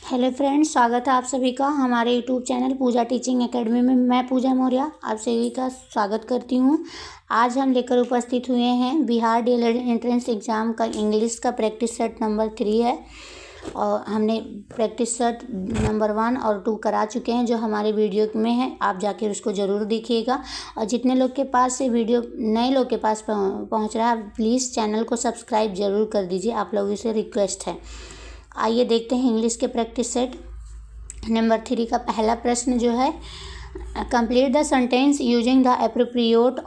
Hello friends, स्वागत है आप सभी का हमारे यूट्यूब चैनल पूजा टीचिंग एकेडमी में। मैं पूजा मौर्य आप सभी का स्वागत करती हूँ। आज हम लेकर उपस्थित हुए हैं बिहार डीएलएड एंट्रेंस एग्ज़ाम का इंग्लिश का प्रैक्टिस सेट नंबर 3 है और हमने प्रैक्टिस सेट नंबर 1 और 2 करा चुके हैं जो हमारे वीडियो में है। आप जाकर उसको ज़रूर देखिएगा और जितने लोग के पास से वीडियो नए लोग के पास पहुँच रहा है, प्लीज़ चैनल को सब्सक्राइब ज़रूर कर दीजिए, आप लोगों से रिक्वेस्ट है। आइए देखते हैं इंग्लिश के प्रैक्टिस सेट नंबर 3 का पहला प्रश्न जो है, complete the sentence using the appropriate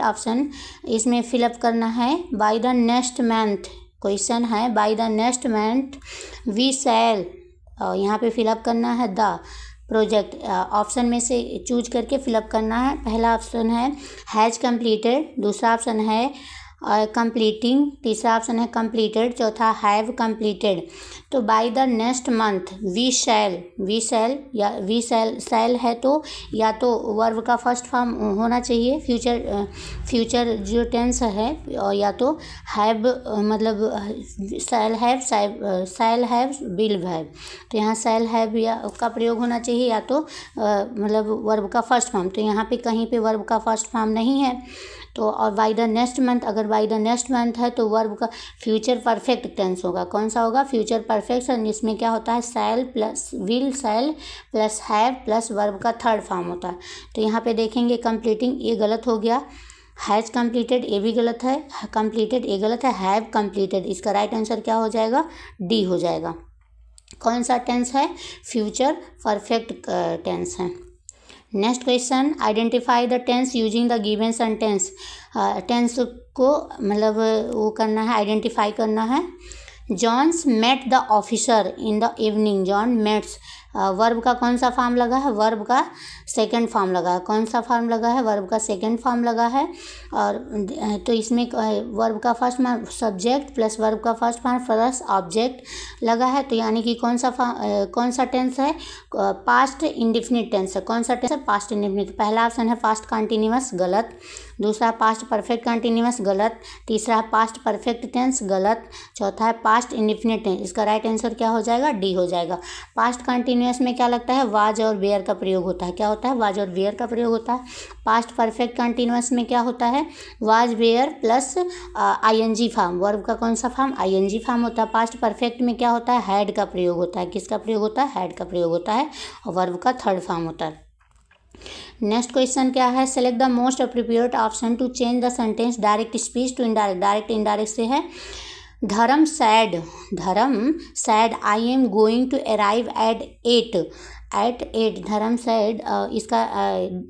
option. इसमें फिलअप करना है by the next month. Question है by the next month we shall, यहाँ पे फिलअप करना है द प्रोजेक्ट। ऑप्शन में से चूज करके फिलअप करना है। पहला ऑप्शन है हैज़ कंप्लीटेड, दूसरा ऑप्शन है कंप्लीटिंग, तीसरा ऑप्शन है कंप्लीटेड, चौथा हैव कंप्लीटेड। तो by the next month we shall या वी शैल है तो या तो वर्ब का फर्स्ट फॉर्म होना चाहिए, फ्यूचर जो टेंस है, और या तो हैव मतलब शैल हैव विल हैव। तो यहाँ शैल हैव या का प्रयोग होना चाहिए या तो मतलब वर्ब का फर्स्ट फॉर्म। तो यहाँ पे कहीं पे वर्ब का फर्स्ट फॉर्म नहीं है। तो और बाय द नेक्स्ट मंथ, अगर बाय द नेक्स्ट मंथ है तो वर्ब का फ्यूचर परफेक्ट टेंस होगा। कौन सा होगा? Future perfect. इसमें क्या होता है? शैल plus will, shell plus have plus verb का थर्ड फॉर्म होता है। तो यहाँ पे देखेंगे कंप्लीटिंग, ये गलत हो गया। हैज़ कंप्लीटेड, ये भी गलत है। कंप्लीटेड, ये गलत है। हैव कंप्लीटेड, इसका राइट आंसर क्या हो जाएगा? डी हो जाएगा। कौन सा टेंस है? फ्यूचर परफेक्ट टेंस है। Next question, identify the tense using the given sentence. Tense को मतलब वो करना है, आइडेंटिफाई करना है। John's met the officer in the evening. John mets, verb का कौन सा फॉर्म लगा है? वर्ब का सेकंड फॉर्म लगा है। कौन सा फॉर्म लगा है? वर्ब का सेकंड फॉर्म लगा है। और तो इसमें वर्ब का first form subject plus verb का फर्स्ट फॉर्म प्लस ऑब्जेक्ट लगा है। तो यानी कि कौन सा टेंस है? पास्ट इंडेफिनिट टेंस है। कौन सा टेंस है? Past indefinite. पहला ऑप्शन है पास्ट कंटिन्यूअस, गलत। दूसरा पास्ट परफेक्ट कंटिन्यूअस, गलत। तीसरा है पास्ट परफेक्ट टेंस, गलत। चौथा है पास्ट इंडेफिनिट टेंस। इसका राइट आंसर क्या हो जाएगा? डी हो जाएगा। पास्ट कंटिन्यूअस में क्या लगता है? वाज और वेयर का प्रयोग होता है। क्या होता है? वाज और वेयर का प्रयोग होता है। पास्ट परफेक्ट कंटिन्यूअस में क्या होता है? Was, were plus ING form. Verb का कौन सा फॉर्म? आईएनजी फॉर्म होता है। पास्ट परफेक्ट में क्या होता है? हैड का प्रयोग होता है। किसका प्रयोग होता है? हैड का प्रयोग होता है। और वर्ब का थर्ड फॉर्म होता है। नेक्स्ट क्वेश्चन क्या है? Select the most appropriate option to change the sentence direct speech to indirect. Direct indirect से है Dharam said I am going to arrive at 8। Dharam sad, इसका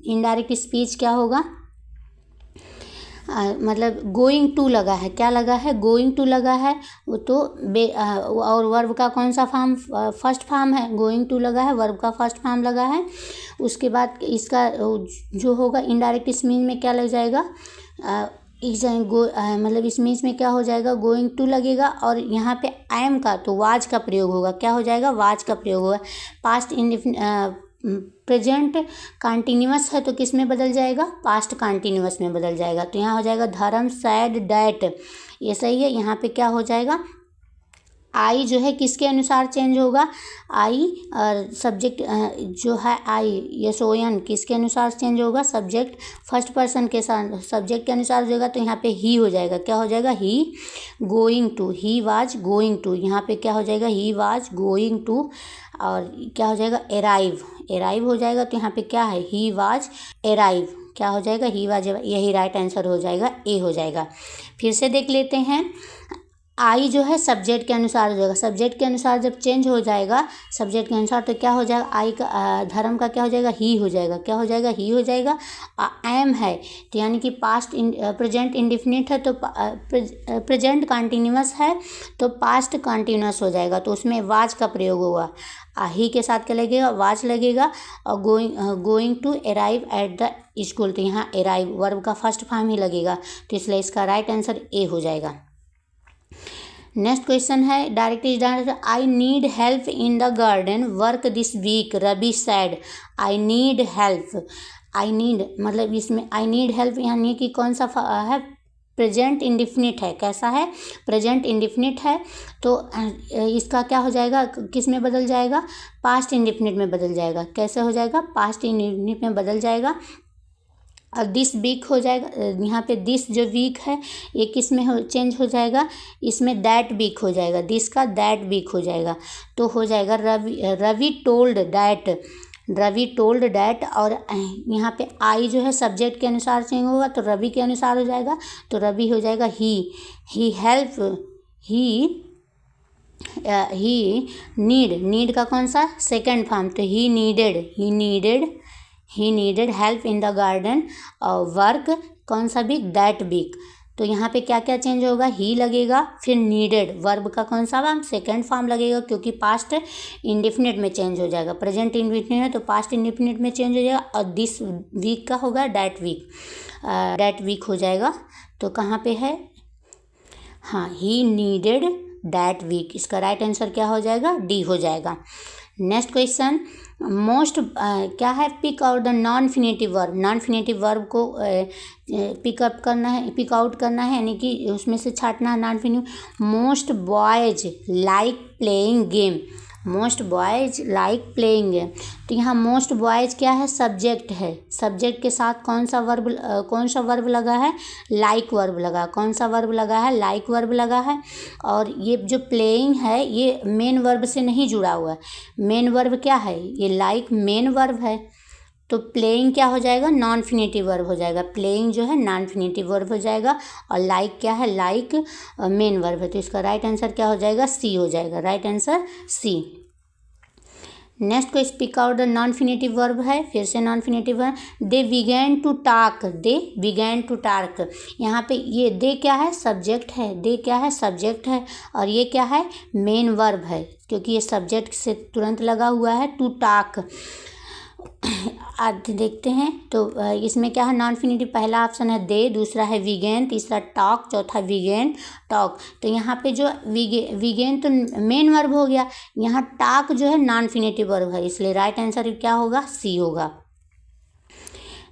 इनडायरेक्ट स्पीच क्या होगा? मतलब गोइंग टू लगा है। क्या लगा है? गोइंग टू लगा है। वो तो और वर्ब का कौन सा फॉर्म? फर्स्ट फॉर्म है। गोइंग टू लगा है, वर्ब का फर्स्ट फॉर्म लगा है। उसके बाद इसका जो होगा इनडायरेक्ट स्पीच में क्या लग जाएगा? मतलब इसमें क्या हो जाएगा? गोइंग टू लगेगा और यहाँ पे आई एम का तो वाज का प्रयोग होगा। क्या हो जाएगा? वाज का प्रयोग होगा। पास्ट प्रेजेंट कंटिन्यूअस है तो किस में बदल जाएगा? पास्ट कंटिन्यूअस में बदल जाएगा। तो यहाँ हो जाएगा धर्म सैड डैट, ये सही है। यहाँ पे क्या हो जाएगा? आई जो है किसके अनुसार चेंज होगा? आई और सब्जेक्ट जो है आई SON किसके अनुसार चेंज होगा? सब्जेक्ट फर्स्ट पर्सन के साथ सब्जेक्ट के अनुसार हो जाएगा। तो यहाँ पे ही हो जाएगा। क्या हो जाएगा? He going to, he was going to. यहाँ पे क्या हो जाएगा? He was going to. और क्या हो जाएगा? एराइव हो जाएगा। तो यहाँ पे क्या है? He was arrive. क्या हो जाएगा? ही वाज, यही राइट आंसर हो जाएगा, ए हो जाएगा। फिर से देख लेते हैं। आई जो है सब्जेक्ट के अनुसार हो जाएगा। सब्जेक्ट के अनुसार जब चेंज हो जाएगा सब्जेक्ट के अनुसार तो क्या हो जाएगा? आई का धर्म का क्या हो जाएगा? ही हो जाएगा। क्या हो जाएगा? ही हो जाएगा। एम है तो यानी कि पास्ट प्रेजेंट इंडेफिनिट है तो प्रेजेंट कंटिन्यूअस है तो पास्ट कंटिन्यूअस हो जाएगा। तो उसमें वाज का प्रयोग होगा। ही के साथ क्या लगेगा? वाज लगेगा। और going to arrive at the school, तो यहाँ अराइव वर्ब का फर्स्ट फॉर्म ही लगेगा। तो इसलिए इसका राइट आंसर ए हो जाएगा। नेक्स्ट क्वेश्चन है direct is direct. I need help in the garden work this week Ravi said. I need help, I need मतलब इसमें आई नीड हेल्प यानी कि कौन सा है? प्रेजेंट इंडिफिनिट है। कैसा है? प्रेजेंट इंडिफिनिट है। तो इसका क्या हो जाएगा, किस में बदल जाएगा? पास्ट इंडिफिनिट में बदल जाएगा। कैसे हो जाएगा? पास्ट इंडिफिनिट में बदल जाएगा। और दिस वीक हो जाएगा, यहाँ पे दिस जो वीक है ये किस में चेंज हो जाएगा? इसमें दैट वीक हो जाएगा। दिस का दैट वीक हो जाएगा। तो हो जाएगा Ravi told that, Ravi told that. और यहाँ पे आई जो है सब्जेक्ट के अनुसार चेंज होगा, तो रवि के अनुसार हो जाएगा। तो रवि हो जाएगा ही हेल्प, ही नीड का कौन सा? Second form. तो he needed help in the garden work, कौन सा वीक? That week. तो यहाँ पे क्या क्या चेंज होगा? ही लगेगा, फिर नीडेड, वर्ब का कौन सा फॉर्म? सेकंड फॉर्म लगेगा, क्योंकि पास्ट इंडिफिनिट में चेंज हो जाएगा। प्रेजेंट इंडिफिनिट है तो पास्ट इंडिफिनिट में चेंज हो जाएगा। और दिस वीक का होगा दैट वीक हो जाएगा। तो कहाँ पे है? हाँ, ही नीडेड दैट वीक। इसका राइट आंसर क्या हो जाएगा? डी हो जाएगा। नेक्स्ट क्वेश्चन, मोस्ट क्या है? Pick out the non फिनेटिव verb. Non फिनेटिव verb को पिकअप करना है, पिक आउट करना है, यानी कि उसमें से छाटना है non finitive. Most boys like playing game, most boys like playing game. तो यहाँ मोस्ट बॉयज क्या है? सब्जेक्ट है। सब्जेक्ट के साथ कौन सा वर्ब लगा है? लाइक वर्ब लगा। कौन सा वर्ब लगा है? लाइक वर्ब लगा है। और ये जो प्लेइंग है ये मेन वर्ब से नहीं जुड़ा हुआ है। मेन वर्ब क्या है? ये लाइक मेन वर्ब है। तो प्लेइंग क्या हो जाएगा? नॉन फिनेटिव वर्ब हो जाएगा। प्लेइंग जो है नॉन फिनेटिव वर्ब हो जाएगा। और लाइक क्या है? लाइक मेन वर्ब है। तो इसका राइट आंसर क्या हो जाएगा? सी हो जाएगा। Right answer C. नेक्स्ट को speak out the non फिनेटिव verb है। फिर से non फिनेटिव verb, they began to talk, they began to talk. यहाँ पे ये दे क्या है? सब्जेक्ट है। दे क्या है? सब्जेक्ट है। और ये क्या है? मेन वर्ब है, क्योंकि ये सब्जेक्ट से तुरंत लगा हुआ है। To talk. आज देखते हैं तो इसमें क्या है? नॉन फिनेटिव पहला ऑप्शन है दे, दूसरा है विगेन, तीसरा टॉक, चौथा विगेन टॉक। तो यहाँ पे जो विगेन तो मेन वर्ब हो गया, यहाँ टॉक जो है नॉन फिनेटिव वर्ब है, इसलिए राइट आंसर क्या होगा? सी होगा।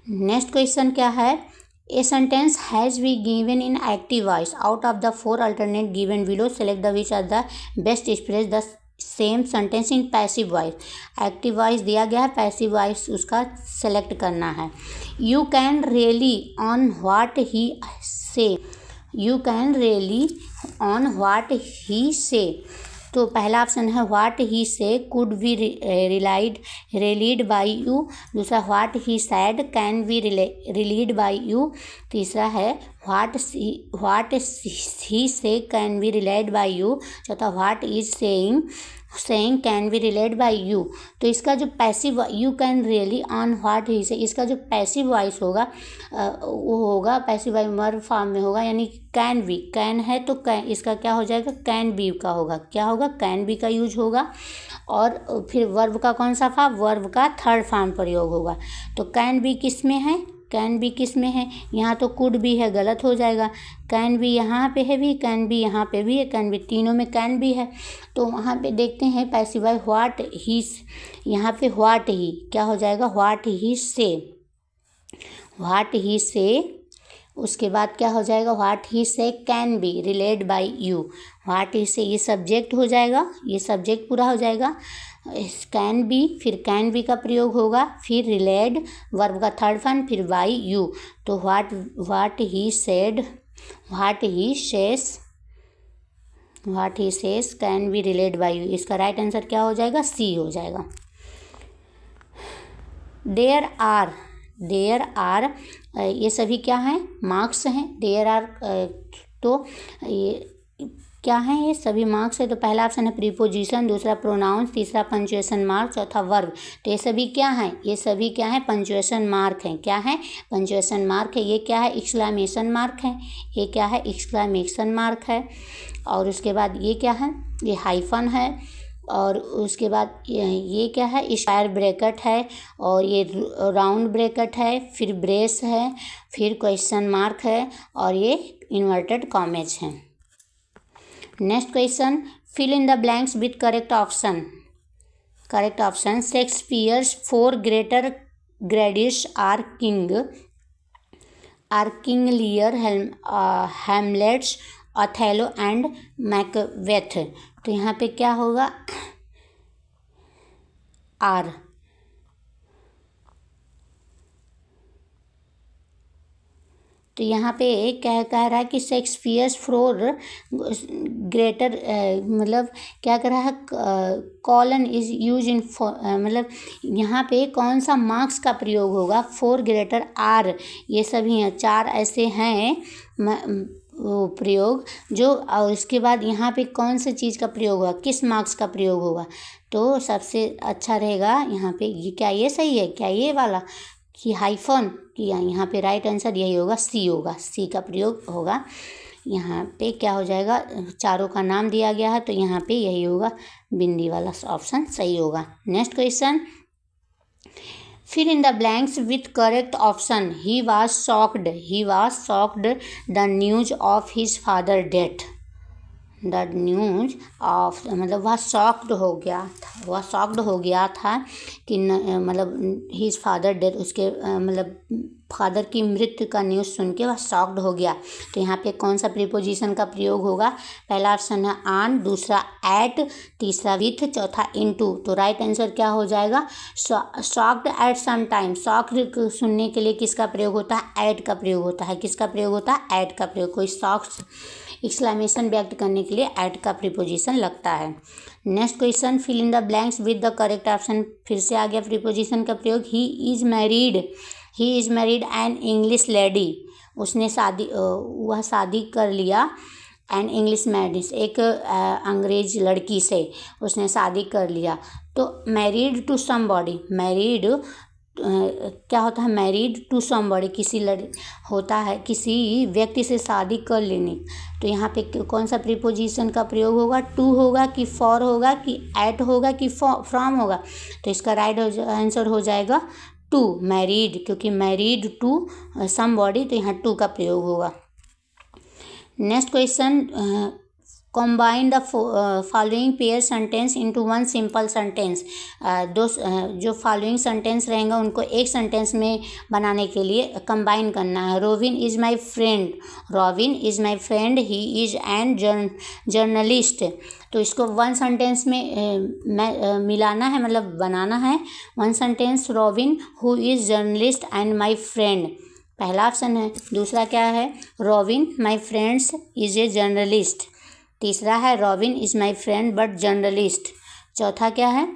नेक्स्ट क्वेश्चन क्या है? A sentence has be given in active voice out of the 4 alternate given below, select the which are the best express the same sentence in passive voice. Active voice दिया गया है, passive voice उसका select करना है। You can rely on what he say, you can rely on what he say. तो पहला option है what he say could be relied by you, दूसरा what he said can be relied by you, तीसरा है what he say can be relied by you, चौथा what is saying can be relied by you. तो इसका जो passive, you can rely on what he say, इसका जो passive voice होगा वो होगा पैसिव वॉइस वर्ब फॉर्म में होगा, यानी कैन बी, कैन है तो कैन, इसका क्या हो जाएगा? कैन बी का होगा। क्या होगा? कैन बी का यूज होगा। और फिर वर्ब का कौन सा फॉर्म? वर्ब का थर्ड फॉर्म प्रयोग होगा। तो कैन बी किस में है? कैन बी किस में है? यहाँ तो कुड भी है, गलत हो जाएगा। कैन बी यहाँ पे है भी, कैन बी यहाँ पे भी है, कैन बी, तीनों में कैन बी है। तो वहाँ पे देखते हैं पैसिव वॉइस व्हाट ही, यहाँ पे व्हाट ही क्या हो जाएगा? व्हाट ही से, व्हाट ही से। उसके बाद क्या हो जाएगा? What he say can be relied by you. What he से ये सब्जेक्ट हो जाएगा, ये सब्जेक्ट पूरा हो जाएगा। कैन बी, फिर कैन बी का प्रयोग होगा, फिर रिलेड वर्ब का थर्ड फॉर्म, फिर बाई यू। तो what he said, what he cess can be relied by you. इसका राइट आंसर क्या हो जाएगा? सी हो जाएगा। देयर आर ये सभी क्या हैं? मार्क्स हैं। देयर आर तो ये क्या है? ये सभी मार्क्स है। तो पहला ऑप्शन है प्रीपोजिशन, दूसरा प्रोनाउंस, तीसरा पंक्चुएशन मार्क, चौथा वर्ब। तो ये सभी क्या हैं? ये सभी क्या है? पंक्चुएशन मार्क हैं। क्या है? पंक्चुएशन मार्क है। ये क्या है? एक्सक्लेमेशन मार्क है। ये क्या है? एक्सक्लेमेशन मार्क है। और उसके बाद ये क्या है? ये हाइफन है। और उसके बाद ये क्या है? स्क्वायर ब्रैकेट है। और ये राउंड ब्रैकेट है, फिर ब्रेस है, फिर क्वेश्चन मार्क है, और ये इन्वर्टेड कॉमेज है। Next question, fill in the blanks with correct option. Correct option, Shakespeare's 4 great tragedies are King are King Lear, Hamlets, Othello and Macbeth. तो यहाँ पे क्या होगा, आर। तो यहाँ पे क्या कह रहा है कि शेक्सपियर्स फोर ग्रेटर, मतलब क्या कह रहा है, कॉलन इज यूज इन, मतलब यहाँ पे कौन सा मार्क्स का प्रयोग होगा, फोर ग्रेटर आर, ये सभी हैं, चार ऐसे हैं वो प्रयोग जो, और इसके बाद यहाँ पे कौन सी चीज़ का प्रयोग होगा, किस मार्क्स का प्रयोग होगा। तो सबसे अच्छा रहेगा यहाँ पे, ये क्या ये सही है क्या ये वाला कि हाइफन, कि यहाँ पे राइट आंसर यही होगा, सी होगा, सी का प्रयोग होगा। यहाँ पे क्या हो जाएगा, चारों का नाम दिया गया है तो यहाँ पे यही होगा, बिंदी वाला ऑप्शन सही होगा। Next question, fill in the blanks with correct option. He was shocked the news of his father death. The news of, मतलब वह शॉक्ड हो गया था कि मतलब हिज फादर डेथ, उसके मतलब फादर की मृत्यु का न्यूज़ सुन के वह शॉक्ड हो गया। तो यहाँ पे कौन सा प्रीपोजिशन का प्रयोग होगा, पहला ऑप्शन है ऑन, दूसरा एट, तीसरा विथ, चौथा इनटू। तो राइट आंसर क्या हो जाएगा, shocked at some time. Shocked सुनने के लिए किसका प्रयोग होता है, एट का प्रयोग होता है। किसका प्रयोग होता है, एट का प्रयोग। कोई शॉक्स एक्सक्लेमेशन व्यक्त करने के लिए एट का प्रीपोजिशन लगता है। Next question, fill in the blanks with the correct option. फिर से आ गया प्रीपोजिशन का प्रयोग। He is married an English lady. उसने वह शादी कर लिया, एन इंग्लिश मैरिज, एक अंग्रेज लड़की से उसने शादी कर लिया। तो मैरिड टू समबॉडी, मैरिड क्या होता है, मैरिड टू समबॉडी, होता है किसी व्यक्ति से शादी कर लेने। तो यहाँ पे कौन सा प्रीपोजिशन का प्रयोग होगा, टू होगा कि फॉर होगा कि एट होगा कि फ्रॉम होगा। तो इसका राइट आंसर हो जाएगा टू, मैरिड, क्योंकि मैरिड टू समबॉडी, तो यहाँ टू का प्रयोग होगा। Next question, combine the following pair sentence into one simple sentence. जो फॉलोइंग सेंटेंस रहेंगे उनको एक सेंटेंस में बनाने के लिए कंबाइन करना है। Robin is my friend, he is an journalist. तो इसको वन सेंटेंस में मिलाना है, मतलब बनाना है। One sentence, Robin who is journalist and my friend, पहला ऑप्शन है। दूसरा क्या है, Robin my friends is a journalist. तीसरा है, Robin is my friend but journalist. चौथा क्या है,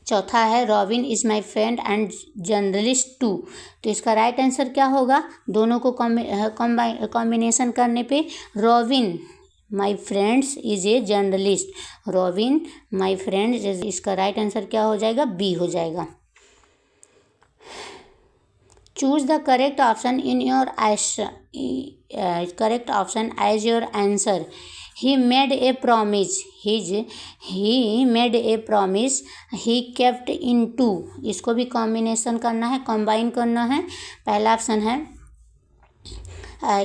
चौथा है Robin is my friend and journalist too. तो इसका राइट आंसर क्या होगा, दोनों को कॉम्बिनेशन करने पे Robin my friends is a journalist, Robin my friends, इसका राइट आंसर क्या हो जाएगा, बी हो जाएगा। Choose the correct option in your correct option as your answer. He made a promise, he kept in to. इसको भी combination करना है, कंबाइन करना है। पहला ऑप्शन है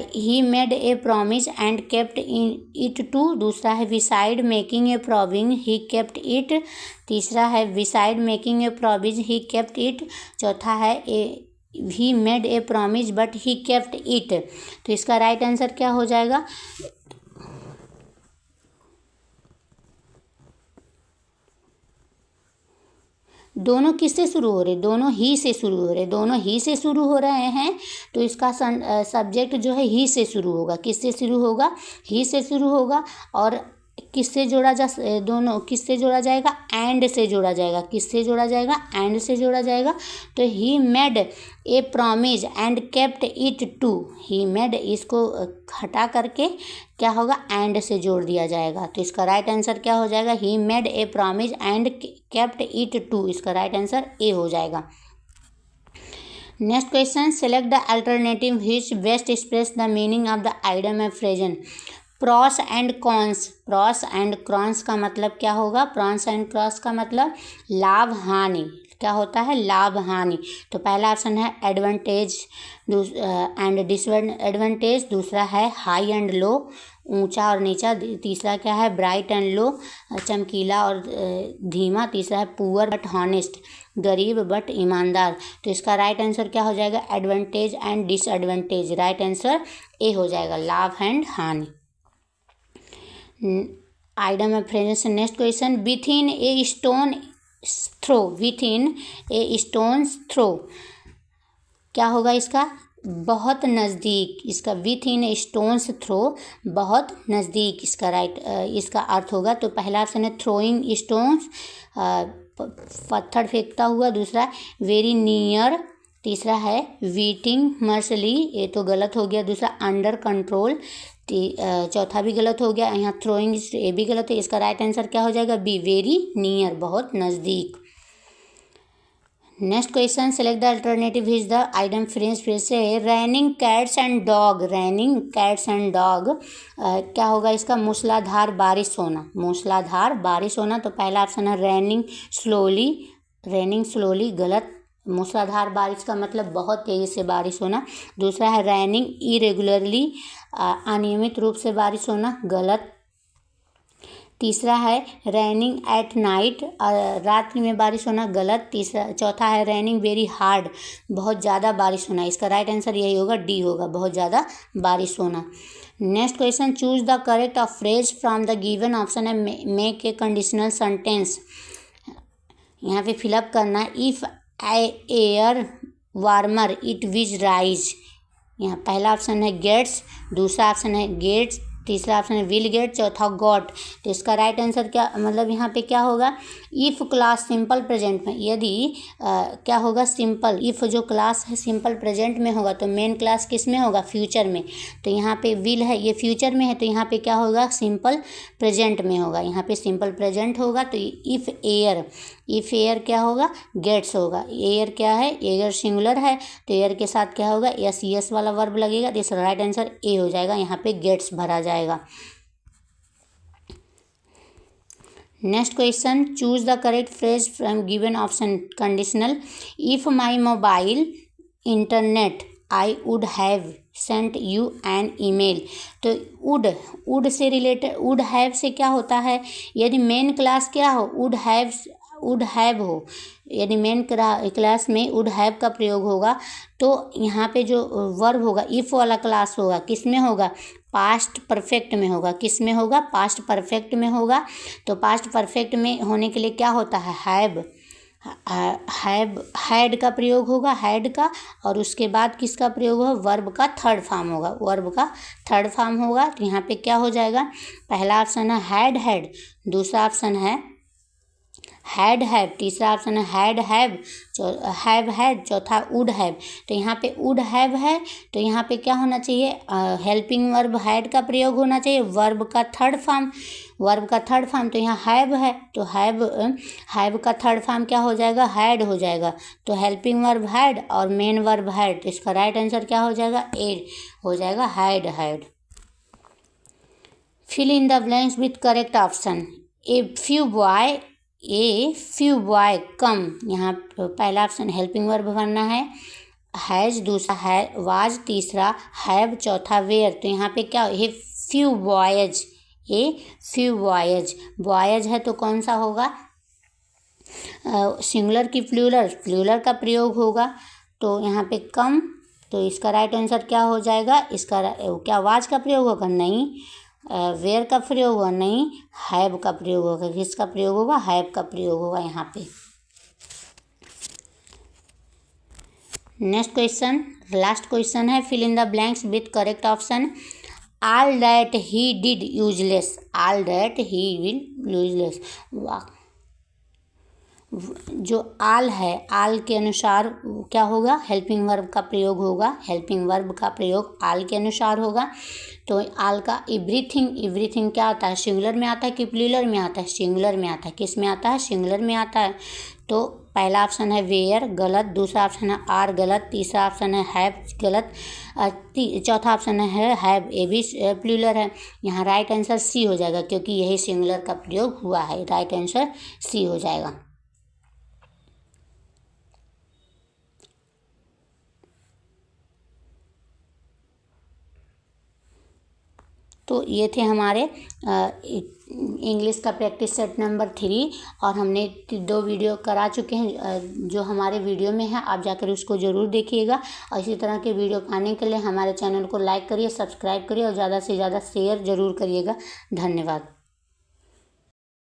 he made a promise and kept it too. दूसरा है besides making a promise he kept it. तीसरा है besides making a promise he kept it. चौथा है he made a promise but he kept it. तो इसका right answer क्या हो जाएगा, दोनों किससे शुरू हो रहे, दोनों ही से शुरू हो रहे, दोनों ही से शुरू हो रहे हैं। तो इसका सब्जेक्ट जो है ही से शुरू होगा। किससे शुरू होगा, ही से शुरू होगा। और किससे जोड़ा दोनों किससे जोड़ा जाएगा, एंड से जोड़ा जाएगा। किससे जोड़ा जाएगा, एंड से जोड़ा जाएगा। तो he made a promise and kept it too. He made, इसको हटा करके क्या होगा, एंड से जोड़ दिया जाएगा। तो इसका राइट आंसर क्या हो जाएगा, he made a promise and kept it too. इसका राइट आंसर ए हो जाएगा। Next question, select the alternative which best express the meaning of the idiom and phrase. Pros and cons, pros and cons का मतलब क्या होगा, pros and cons का मतलब लाभ हानि। क्या होता है, लाभ हानि। तो पहला ऑप्शन है एडवांटेज एंड डिसएडवांटेज। दूसरा है हाई एंड लो, ऊंचा और नीचा। तीसरा क्या है, ब्राइट एंड लो, चमकीला और धीमा। तीसरा है पुअर बट हॉनेस्ट, गरीब बट ईमानदार। तो इसका राइट आंसर क्या हो जाएगा, advantage and disadvantage. Right answer A हो जाएगा, लाभ एंड हानि। Idiom of friends, next question, within a stone throw, within a stone throw, क्या होगा इसका, बहुत नज़दीक। इसका within a stones throw, बहुत नज़दीक इसका इसका अर्थ होगा। तो पहला ऑप्शन है थ्रोइंग स्टोन्स, पत्थर फेंकता हुआ। दूसरा वेरी नियर। तीसरा है वीटिंग मर्सली, ये तो गलत हो गया। दूसरा अंडर कंट्रोल, चौथा भी गलत हो गया। यहाँ थ्रोइंग ये भी गलत है। इसका राइट आंसर क्या हो जाएगा, बी, वेरी नियर, बहुत नज़दीक। Next question, select the alternative is the idiom French. फिर से raining cats and dog, raining cats and dog, क्या होगा इसका, मूसलाधार बारिश होना, मूसलाधार बारिश होना। तो पहला ऑप्शन है रैनिंग स्लोली, रैनिंग स्लोली गलत। मूसलाधार बारिश का मतलब बहुत तेज़ी से बारिश होना। दूसरा है रैनिंग इरेगुलरली, अनियमित रूप से बारिश होना, गलत। तीसरा है रैनिंग एट नाइट, रात्रि में बारिश होना, गलत। चौथा है रैनिंग वेरी हार्ड, बहुत ज़्यादा बारिश होना। इसका राइट आंसर यही होगा, डी होगा, बहुत ज़्यादा बारिश होना। Next question, choose the correct of phrase from the given. Option है मेक ए कंडीशनल सेंटेंस, यहाँ पे फिलअप करना। If I air warmer it with rise, यहाँ पहला ऑप्शन है गेट्स, दूसरा ऑप्शन है गेट्स, तीसरा ऑप्शन है विल गेट, चौथा गॉट। तो इसका राइट आंसर क्या, मतलब यहाँ पे क्या होगा, इफ़ क्लास सिंपल प्रेजेंट में, यदि क्या होगा, सिंपल, इफ़ जो क्लास है सिंपल प्रेजेंट में होगा तो मेन क्लास किस में होगा, फ्यूचर में। तो यहाँ पे विल है, ये फ्यूचर में है, तो यहाँ पे क्या होगा, सिंपल प्रेजेंट में होगा। यहाँ पे सिंपल प्रेजेंट होगा तो इफ़ एयर, इफ़ एयर क्या होगा, गेट्स होगा। एयर क्या है, एयर सिंगुलर है, तो एयर के साथ क्या होगा, यस वाला वर्ब लगेगा। तो इसका राइट आंसर ए हो जाएगा, यहाँ पे गेट्स भरा जाएगा। Next question, choose the correct phrase from given option conditional. If my mobile internet I would have sent you an email. तो वुड से रिलेटेड, वुड हैव से क्या होता है, यदि मेन क्लास क्या हो, वुड हैव हो, यदि मेन क्लास में वुड हैव का प्रयोग होगा तो यहाँ पे जो वर्ब होगा, इफ़ वाला क्लास होगा, किस में होगा, पास्ट परफेक्ट में होगा। किस में होगा, पास्ट परफेक्ट में होगा। तो पास्ट परफेक्ट में होने के लिए क्या होता है, हैड का प्रयोग होगा, हैड का, और उसके बाद किसका प्रयोग होगा, वर्ब का थर्ड फॉर्म होगा, वर्ब का थर्ड फॉर्म होगा। तो यहाँ पे क्या हो जाएगा, पहला ऑप्शन है हैड, दूसरा ऑप्शन है हैड हैव, तीसरा ऑप्शन है हैव हैड, चौथा वुड हैव। तो यहाँ पे वुड हैव है, तो यहाँ पे क्या होना चाहिए, हेल्पिंग वर्ब हैड का प्रयोग होना चाहिए, वर्ब का थर्ड फॉर्म। तो यहाँ हैव है, तो हैव का थर्ड फॉर्म क्या हो जाएगा, हैड हो जाएगा। तो हेल्पिंग वर्ब हैड और मेन वर्ब हैड, तो इसका राइट आंसर क्या हो जाएगा, ए हो जाएगा, had. Fill in the blanks with correct option. A few boy come, यहाँ पहला ऑप्शन हेल्पिंग वर्ब भरना है, हैज, दूसरा है वाज, तीसरा हैव, चौथा वेयर। तो यहाँ पे क्या, ये फ्यू बॉयज है, तो कौन सा होगा, सिंगुलर की प्लूरल का प्रयोग होगा। तो यहाँ पे कम, तो इसका राइट आंसर क्या हो जाएगा, इसका क्या वाज का प्रयोग होगा, नहीं। वेयर का प्रयोग होगा, नहीं। हैव का प्रयोग होगा, किसका प्रयोग होगा, हैव का प्रयोग होगा यहाँ पे। नेक्स्ट क्वेश्चन, लास्ट क्वेश्चन है, fill in the blanks with correct option. All that he did useless, all that he will useless. जो आल है, आल के अनुसार क्या होगा, हेल्पिंग वर्ब का प्रयोग होगा, हेल्पिंग वर्ब का प्रयोग आल के अनुसार होगा। तो आल का एवरीथिंग क्या आता है, सिंगुलर में आता है कि प्लूरल में आता है, सिंगुलर में आता है। किस में आता है, सिंगुलर में आता है। तो पहला ऑप्शन है वेयर, गलत। दूसरा ऑप्शन है आर, गलत। तीसरा ऑप्शन है हैव, गलत। चौथा ऑप्शन है हैव, ये भी प्लूरल है। यहाँ राइट आंसर सी हो जाएगा, क्योंकि यही सिंगुलर का प्रयोग हुआ है। राइट आंसर सी हो जाएगा। तो ये थे हमारे इंग्लिश का प्रैक्टिस सेट नंबर 3 और हमने 2 वीडियो करा चुके हैं जो हमारे वीडियो में है। आप जाकर उसको ज़रूर देखिएगा और इसी तरह के वीडियो पाने के लिए हमारे चैनल को लाइक करिए, सब्सक्राइब करिए और ज़्यादा से ज़्यादा शेयर ज़रूर करिएगा। धन्यवाद।